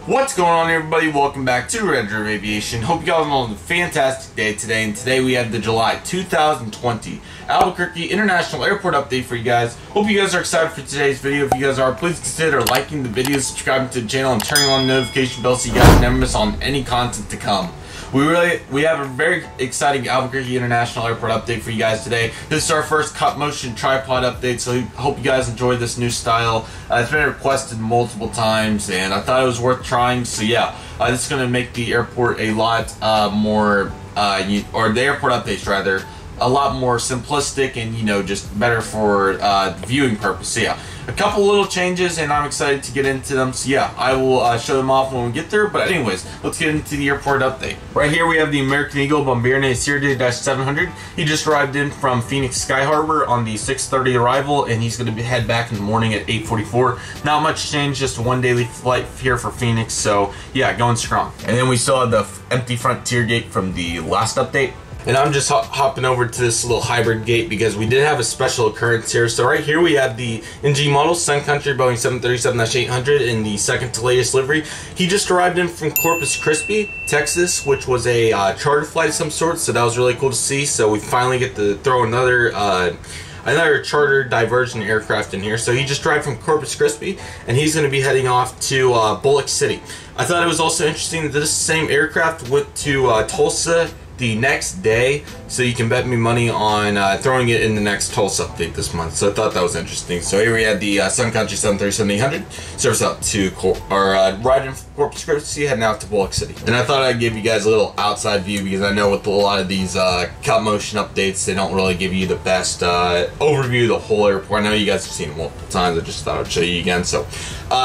What's going on, everybody? Welcome back to Redriveraviation. Hope you guys are having a fantastic day today. And today we have the July 2020 Albuquerque International Airport update for you guys. Hope you guys are excited for today's video. If you guys are, please consider liking the video, subscribing to the channel, and turning on the notification bell so you guys never miss on any content to come. We have a very exciting Albuquerque International Airport update for you guys today. This is our first cut motion tripod update, so I hope you guys enjoy this new style. It's been requested multiple times, and I thought it was worth trying. So yeah, this is going to make the airport a lot more, or the airport updates rather, a lot more simplistic and just better for viewing purpose. So yeah, a couple little changes, and I'm excited to get into them. So yeah, I will show them off when we get there. But anyways, let's get into the airport update. Right here we have the American Eagle Bombardier Acer-700. He just arrived in from Phoenix Sky Harbor on the 6:30 arrival, and he's going to head back in the morning at 8:44. Not much change, just one daily flight here for Phoenix. So yeah, going strong. And then we still have the empty frontier gate from the last update. And I'm just hopping over to this little hybrid gate because we did have a special occurrence here. So right here we have the NG model, Sun Country Boeing 737-800 in the second to latest livery. He just arrived in from Corpus Christi, Texas, which was a charter flight of some sort. So that was really cool to see. So we finally get to throw another charter diversion aircraft in here. So he just arrived from Corpus Christi, and he's going to be heading off to Bullock City. I thought it was also interesting that this same aircraft went to Tulsa the next day, so you can bet me money on throwing it in the next Tulsa update this month. So I thought that was interesting. So here we had the Sun Country 737-800 service out to riding from Corpus Christi, heading out to Bullock City. And I thought I'd give you guys a little outside view because I know with a lot of these cut motion updates, they don't really give you the best overview of the whole airport. I know you guys have seen it multiple times. I just thought I'd show you again. So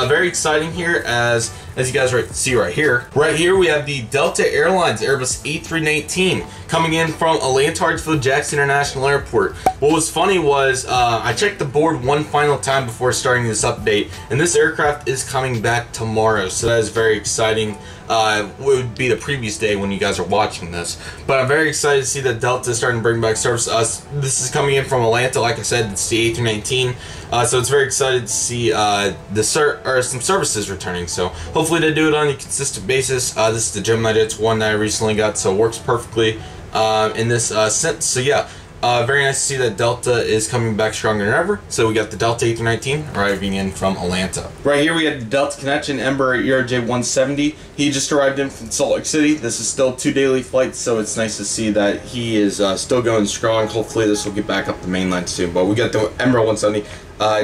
very exciting here as you guys see right here. Right here we have the Delta Airlines Airbus A319 coming in from Atlanta Hartsfield Jackson International Airport. What was funny was I checked the board one final time before starting this update, and this aircraft is coming back tomorrow, so that is very exciting. It would be the previous day when you guys are watching this, but I'm very excited to see that Delta is starting to bring back service to us. This is coming in from Atlanta, like I said. It's the A319, so it's very excited to see some services returning. So hopefully they do it on a consistent basis. This is the Gemini Jets one that I recently got, so it works perfectly in this sense. So yeah. Very nice to see that Delta is coming back stronger than ever. So we got the Delta A319 arriving in from Atlanta. Right here we have the Delta Connection Embraer ERJ-170. He just arrived in from Salt Lake City. This is still 2 daily flights, so it's nice to see that he is still going strong. Hopefully this will get back up the main line soon. But we got the Embraer 170.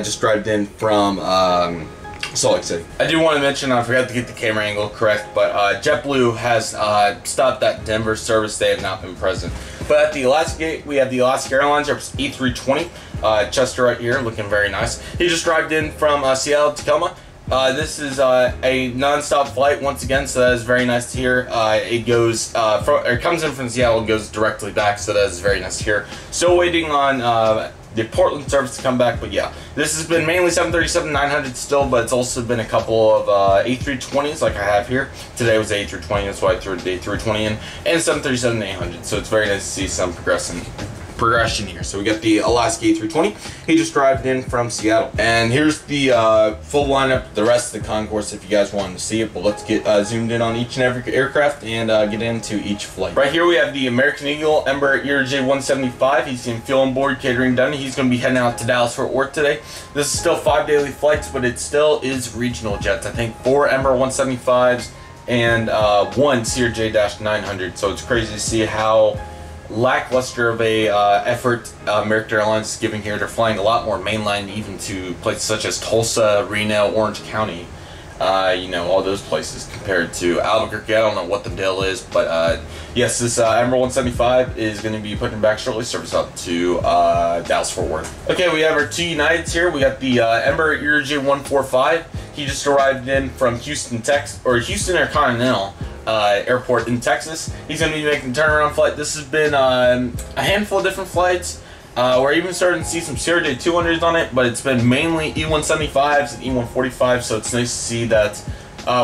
Just arrived in from Salt Lake City. I do want to mention, I forgot to get the camera angle correct, but JetBlue has stopped that Denver service. They have not been present. But at the Alaska gate, we have the Alaska Airlines E320, Chester right here, looking very nice. He just arrived in from Seattle to Tacoma. This is a non-stop flight once again, so that is very nice to hear. It comes in from Seattle and goes directly back, so that is very nice to hear. Still waiting on the Portland service to come back, but yeah, this has been mainly 737-900 still, but it's also been a couple of A320s like I have here. Today was A320, that's why I threw the A320 in, and 737-800, so it's very nice to see some progression here. So we got the Alaska A320. He just arrived in from Seattle, and here's the full lineup, the rest of the concourse if you guys wanted to see it. But let's get zoomed in on each and every aircraft and get into each flight. Right here we have the American Eagle Embraer ERJ-175. He's in fuel on board, catering done. He's going to be heading out to Dallas Fort Worth today. This is still 5 daily flights, but it still is regional jets. I think 4 Embraer 175s and 1 CRJ-900. So it's crazy to see how lackluster of a effort American Airlines is giving here. They're flying a lot more mainline, even to places such as Tulsa, Reno, Orange County, all those places compared to Albuquerque. I don't know what the deal is, but yes, this Embraer 175 is going to be putting back shortly, service up to Dallas Fort Worth. Okay, we have our 2 Uniteds here. We got the Embraer ERJ-145. He just arrived in from Houston Intercontinental Airport in Texas. He's going to be making a turnaround flight. This has been a handful of different flights. We're even starting to see some CRJ-200s on it, but it's been mainly E-175s and E-145s, so it's nice to see that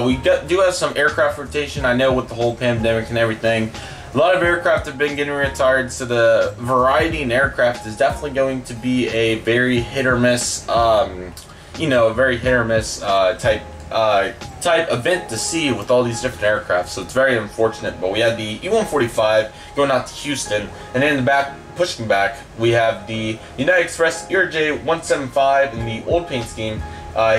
we do have some aircraft rotation. I know with the whole pandemic and everything, a lot of aircraft have been getting retired, so the variety in aircraft is definitely going to be a very hit or miss, type type event to see with all these different aircraft, so it's very unfortunate. But we had the E-145 going out to Houston, and then in the back, pushing back, we have the United Express ERJ-175 in the old paint scheme.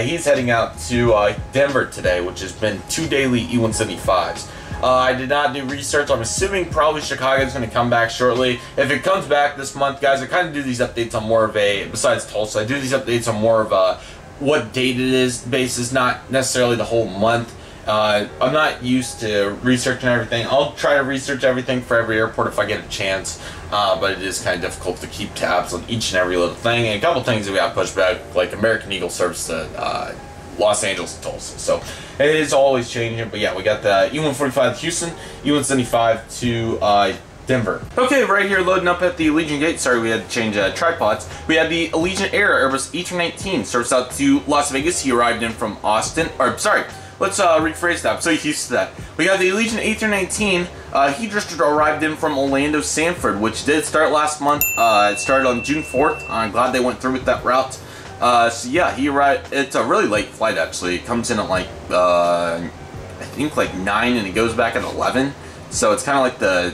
He's heading out to Denver today, which has been 2 daily E-175s. I did not do research. I'm assuming probably Chicago is going to come back shortly. If it comes back this month, guys, I kind of do these updates on more of a, besides Tulsa, I do these updates on more of a what date it is basis, not necessarily the whole month. I'm not used to researching everything. I'll try to research everything for every airport if I get a chance, but it is kind of difficult to keep tabs on each and every little thing. And a couple things that we got pushed back, like American Eagle service to Los Angeles and Tulsa. So it is always changing, but yeah, we got the E-145 to Houston, E-175 to Denver. Okay, right here loading up at the Allegiant gate. Sorry, we had to change tripods. We had the Allegiant Air Airbus A319 service out to Las Vegas. He arrived in from Austin, or sorry, let's rephrase that. I'm so used to that. We got the Allegiant A319. He just arrived in from Orlando Sanford, which did start last month. It started on June 4th. I'm glad they went through with that route. So yeah, he arrived. It's a really late flight actually. It comes in at like I think like 9 and it goes back at 11. So it's kind of like the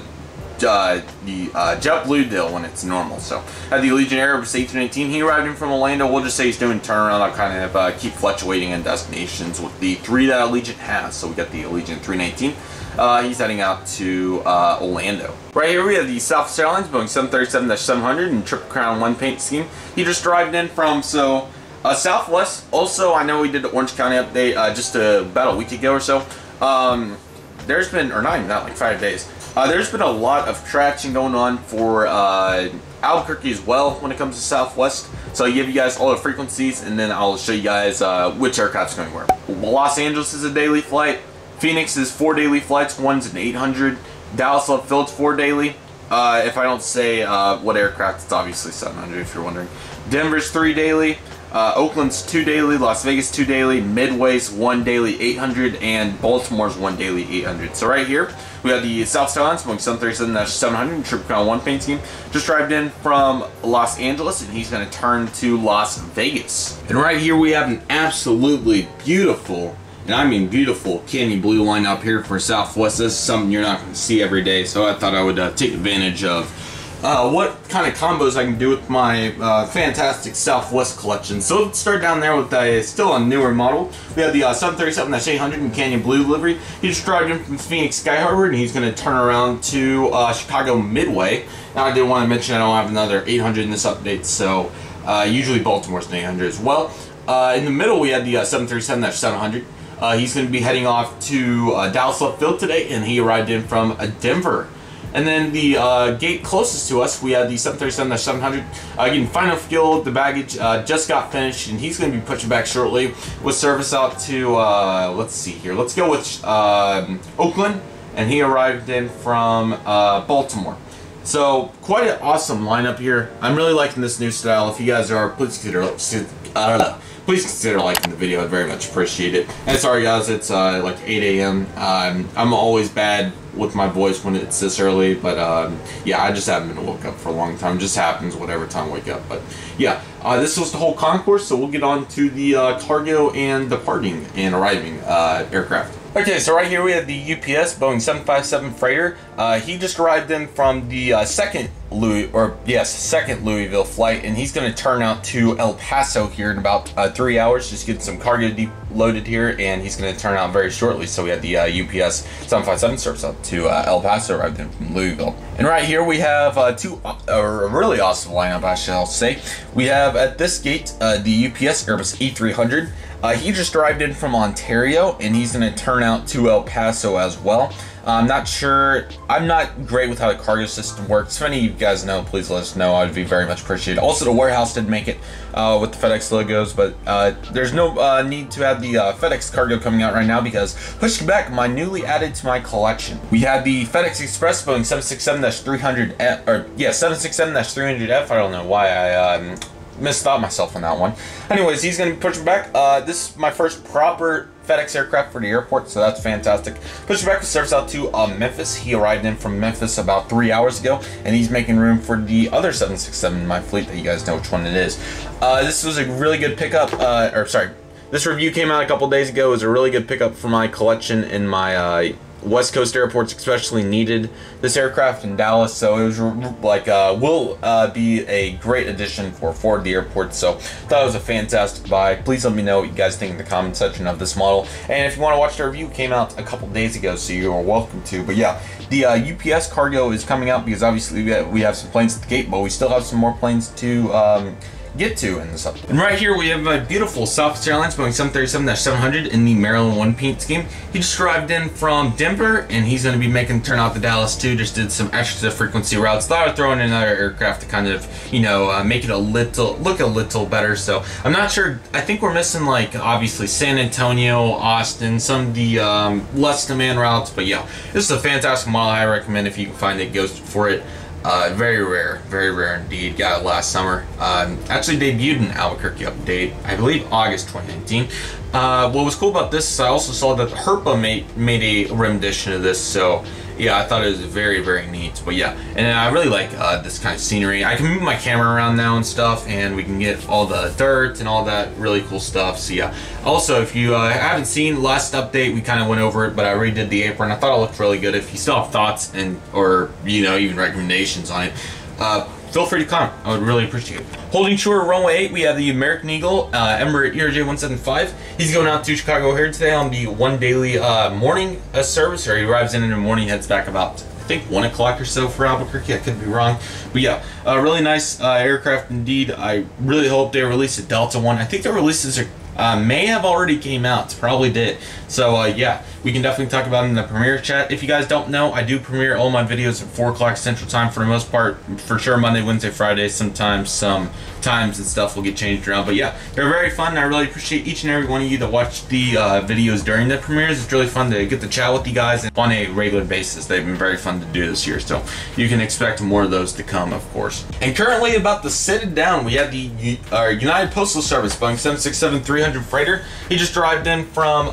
JetBlue deal when it's normal. So at the Allegiant Airbus A319, he arrived in from Orlando. We'll just say he's doing turnaround. I'll kind of keep fluctuating in destinations with the 3 that Allegiant has. So we got the Allegiant 319. He's heading out to Orlando. Right here we have the Southwest Airlines Boeing 737-700 in Triple Crown 1 paint scheme. He just arrived in from Southwest. Also, I know we did the Orange County update just about a week ago or so. There's been, or not even that, like 5 days. There's been a lot of traction going on for Albuquerque as well when it comes to Southwest. So I'll give you guys all the frequencies and then I'll show you guys which aircraft's going where. Los Angeles is a daily flight. Phoenix is 4 daily flights. One's an 800. Dallas Love Field's 4 daily. If I don't say what aircraft, it's obviously 700 if you're wondering. Denver's 3 daily. Oakland's 2 daily, Las Vegas 2 daily, Midway's 1 daily 800, and Baltimore's 1 daily 800. So right here, we have the South Airlines Boeing 737-700 Triple Crown 1 paint scheme. Just arrived in from Los Angeles, and he's going to turn to Las Vegas. And right here, we have an absolutely beautiful, and I mean beautiful, candy blue line up here for Southwest. This is something you're not going to see every day, so I thought I would take advantage of what kind of combos I can do with my fantastic Southwest collection. So let's start down there with still a newer model. We have the 737-800 in Canyon Blue livery. He just arrived in from Phoenix Sky Harbor, and he's going to turn around to Chicago Midway. Now I did want to mention I don't have another 800 in this update, so usually Baltimore's an 800 as well. In the middle we had the 737-700. He's going to be heading off to Dallas Love Field today, and he arrived in from Denver. And then the gate closest to us, we had the 737-700 getting final fuel. The baggage just got finished, and he's going to be pushing back shortly with service out to, let's see here. Let's go with Oakland, and he arrived in from Baltimore. So quite an awesome lineup here. I'm really liking this new style. If you guys are, please consider liking the video. I'd very much appreciate it. And sorry guys, it's like 8 a.m. I'm always bad with my voice when it's this early, but yeah, I just haven't been woke up for a long time. It just happens whatever time I wake up. But yeah, this was the whole concourse, so we'll get on to the cargo and departing and arriving aircraft. Okay, so right here we have the UPS Boeing 757 freighter. He just arrived in from the second Louisville flight, and he's going to turn out to El Paso here in about 3 hours. Just get some cargo loaded here, and he's going to turn out very shortly. So we have the UPS 757 service up to El Paso, arrived in from Louisville. And right here we have a really awesome lineup, I shall say. We have at this gate the UPS Airbus A300. He just arrived in from Ontario, and he's going to turn out to El Paso as well. I'm not sure. I'm not great with how the cargo system works. If any of you guys know, please let us know. I'd be very much appreciated. Also, the warehouse did make it with the FedEx logos, but there's no need to have the FedEx cargo coming out right now because pushing back my newly added to my collection. We had the FedEx Express Boeing 767-300F, or yeah, 767-300F. I don't know why I misthought myself on that one. Anyways, he's going to be pushing back. This is my first proper FedEx aircraft for the airport, so that's fantastic. Pushing back with service out to Memphis. He arrived in from Memphis about 3 hours ago, and he's making room for the other 767 in my fleet that you guys know which one it is. This was a really good pickup, This review came out a couple days ago. It was a really good pickup for my collection, and my West Coast airports especially needed this aircraft in Dallas, so it was like will be a great addition for the airport. So thought it was a fantastic buy. Please let me know what you guys think in the comment section of this model, and if you want to watch the review, it came out a couple days ago, so you are welcome to. But yeah, the UPS cargo is coming out because obviously we have some planes at the gate, but we still have some more planes to get to in this update. And right here we have a beautiful Southwest Airlines Boeing 737-700 in the Maryland 1 paint scheme. He just arrived in from Denver, and he's going to be making the turn out to Dallas too. Just did some extra frequency routes. Thought I'd throw in another aircraft to kind of, you know, make it look a little better. So I'm not sure. I think we're missing, like, obviously San Antonio, Austin, some of the less demand routes. But yeah, this is a fantastic model. I recommend if you can find it, go for it. Very rare indeed. Got it last summer. Actually debuted in Albuquerque update, I believe August 2019. What was cool about this is I also saw that Herpa made a rendition of this, so yeah, I thought it was very neat. But yeah, and I really like this kind of scenery. I can move my camera around now and stuff, and we can get all the dirt and all that really cool stuff. So yeah, also if you haven't seen last update, we kind of went over it, but I redid the apron. I thought it looked really good. If you still have thoughts and or, you know, even recommendations on it, feel free to comment. I would really appreciate it. Holding short of runway 8, we have the American Eagle, Embraer ERJ-175. He's going out to Chicago O'Hare today on the one daily morning service, or he arrives in the morning, heads back about, I think, 1 o'clock or so for Albuquerque. I could be wrong. But yeah, really nice aircraft indeed. I really hope they release a Delta one. I think the releases may have already came out. Probably did. So yeah, we can definitely talk about it in the premiere chat. If you guys don't know, I do premiere all my videos at 4 o'clock Central Time for the most part. For sure Monday, Wednesday, Friday. Sometimes some times and stuff will get changed around. But yeah, they're very fun. I really appreciate each and every one of you that watch the videos during the premieres. It's really fun to get to chat with you guys on a regular basis. They've been very fun to do this year, so you can expect more of those to come, of course. And currently about to sit it down, we have the United Postal Service Boeing 767-300 freighter. He just arrived in from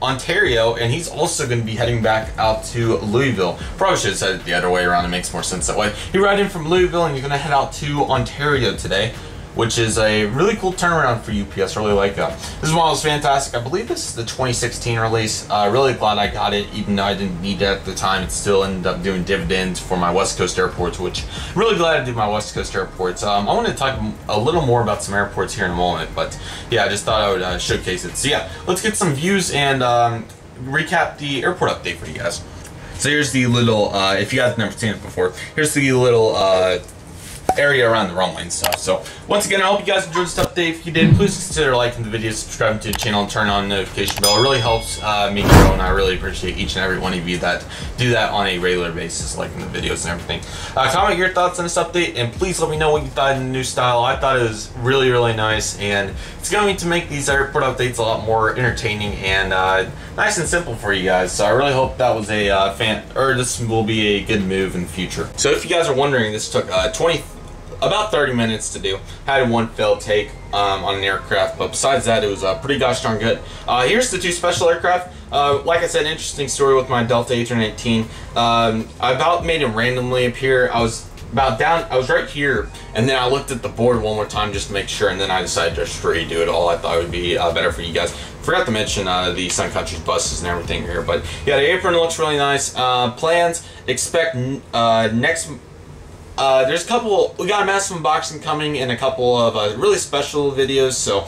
Ontario, and he's also going to be heading back out to Louisville. Probably should have said it the other way around. It makes more sense that way. He arrived in from Louisville, and he's going to head out to Ontario today, which is a really cool turnaround for UPS. Really like that. This model is fantastic. I believe this is the 2016 release. Really glad I got it, even though I didn't need it at the time. It still ended up doing dividends for my West Coast airports, which I'm really glad I did my West Coast airports. I want to talk a little more about some airports here in a moment, but yeah, I just thought I would showcase it. So yeah, let's get some views and recap the airport update for you guys. So here's the little, if you guys have never seen it before, here's the little area around the runway and stuff. So once again, I hope you guys enjoyed this update. If you did, please consider liking the video, subscribing to the channel, and turn on the notification bell. It really helps me grow, and I really appreciate each and every one of you that do that on a regular basis, liking the videos and everything. Comment your thoughts on this update, and please let me know what you thought of the new style. I thought it was really nice, and it's going to make these airport updates a lot more entertaining and nice and simple for you guys. So I really hope that was a this will be a good move in the future. So if you guys are wondering, this took about 30 minutes to do. Had one failed take on an aircraft, but besides that, it was pretty gosh darn good. Here's the two special aircraft. Like I said, interesting story with my Delta A318. I about made him randomly appear. I was right here, and then I looked at the board one more time just to make sure, and then I decided to just redo it all. I thought it would be better for you guys. Forgot to mention the Sun Country's buses and everything here, but yeah, the apron looks really nice. Plans, expect next. There's a couple, we got a massive unboxing coming and a couple of really special videos, so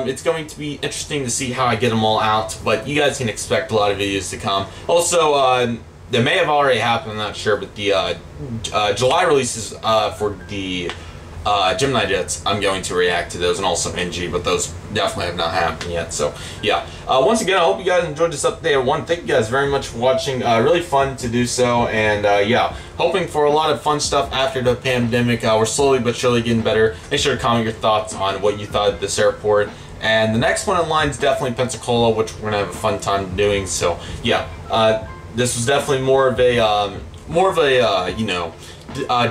it's going to be interesting to see how I get them all out, but you guys can expect a lot of videos to come. Also, they may have already happened, I'm not sure, but the July releases for the Gemini jets, I'm going to react to those, and also NG, but those definitely have not happened yet. So yeah, once again, I hope you guys enjoyed this update. Thank you guys very much for watching. Really fun to do so, and yeah, hoping for a lot of fun stuff after the pandemic. We're slowly but surely getting better. Make sure to comment your thoughts on what you thought of this airport, and the next one in line is definitely Pensacola, which we're gonna have a fun time doing. So yeah, this was definitely more of a you know,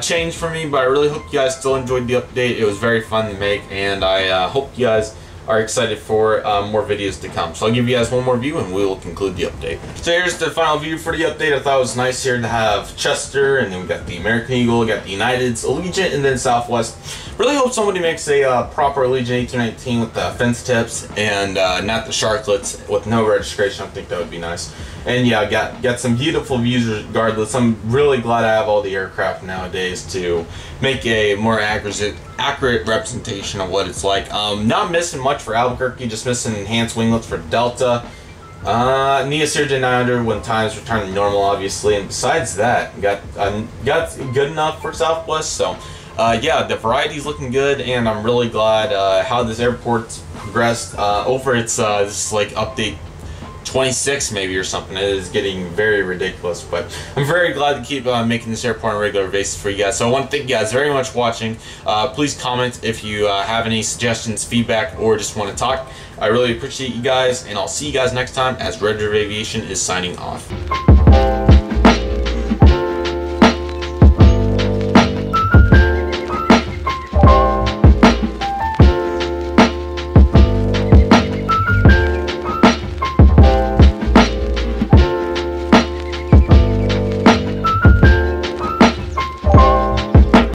change for me, but I really hope you guys still enjoyed the update. It was very fun to make, and I hope you guys are excited for more videos to come. So I'll give you guys one more view and we will conclude the update. So here's the final view for the update. I thought it was nice here to have Chester, and then we got the American Eagle, we got the United's, Allegiant, and then Southwest. Really hope somebody makes a proper Allegiant 1819 with the fence tips and not the sharklets with no registration. I think that would be nice. And yeah, got some beautiful views regardless. I'm really glad I have all the aircraft nowadays to make a more accurate representation of what it's like. Not missing much for Albuquerque, just missing enhanced winglets for Delta. Acer did 900 when times return to normal, obviously, and besides that, got good enough for Southwest. So yeah, the variety's looking good, and I'm really glad how this airport's progressed over its this like update 26 maybe or something. It is getting very ridiculous, but I'm very glad to keep making this airport on a regular basis for you guys. So I want to thank you guys very much for watching. Please comment if you have any suggestions, feedback, or just want to talk. I really appreciate you guys, and I'll see you guys next time as Redriveraviation is signing off.